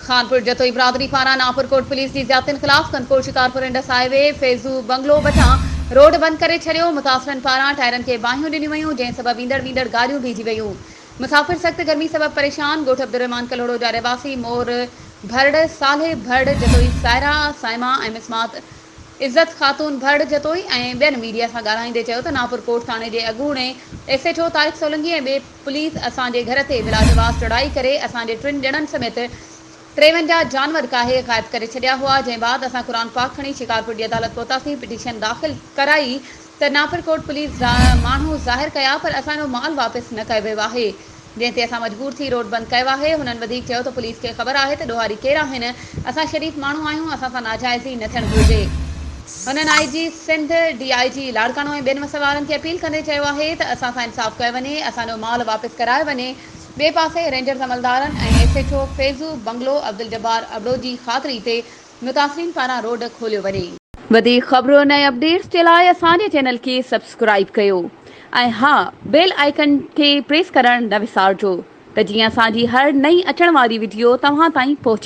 खानपुर जतोई बिरादरी पारां नापुरकोट पुलिस की ज़्यादतियुनि ख़िलाफ़ Kanpur Shikarpur Indus highway Faizu bungalow वटां रोड बंद करे छॾियो। मुतासिरनि पारां टायरनि खे बाहियूं ॾिनियूं वयूं, जंहिं सबबि ईंदड़ गाॾियूं बीठी वयूं। मुसाफ़िर सख़्त गर्मी सबबि परेशान। ॻोठ अब्दुर्रहमान कलोड़ो जा रहवासी मोर भरड़, सालेह भरड़ जतोई, सायरा साइमा ऐं मिसमात इज़त खातून भरड़ जतोई ऐं ॿियनि मीडिया सां ॻाल्हाईंदे चयो त नापुरकोट थाणे जे अॻूणे SHO तारिक सोलंकी ऐं ॿिए पुलिस असांजे घर ते बिलाजवास चढ़ाई करे असांजे 3 ॼणनि समेत 53 जानवर काहे ग़ाइब करे छॾिया हुआ। जंहिं बाद असां क़ुरान पाक खणी शिकारपुर जी अदालत पहुतासीं। पिटीशन दाख़िल कराई त नापुरकोट पुलिस माण्हू ज़ाहिर कया, पर असांजो माल वापसि न कयो वियो आहे, जंहिं ते असां मजबूर थी रोड बंदि कयो आहे। हुननि वधीक चयो त पुलिस खे ख़बर आहे त ॾोहारी केरु आहिनि। असां शरीफ़ माण्हू आहियूं, असां सां नाजाइज़ी न थियणु घुरिजे। हुननि IG सिंध, DIG लाड़कानो ऐं ॿियनि मसइलवारनि खे अपील कंदे चयो आहे त असां सां इंसाफ़ कयो वञे, असांजो माल वापसि करायो वञे। ॿिए पासे रेंजर्स अमलदारनि ऐं SHO फैज़ू बंगलो अब्दुल जब्बार अबड़ो जी ख़ातिरी ते मुतासिरीन पारां रोड खोलियो वञे। वधीक ख़बरुनि ऐं अपडेट्स जे लाइ असांजे चैनल खे सब्सक्राइब कयो ऐं हा, बेल आइकन खे प्रेस करणु न विसारिजो त जीअं असांजी हर नई अचण वारी वीडियो तव्हां ताईं पहुचे।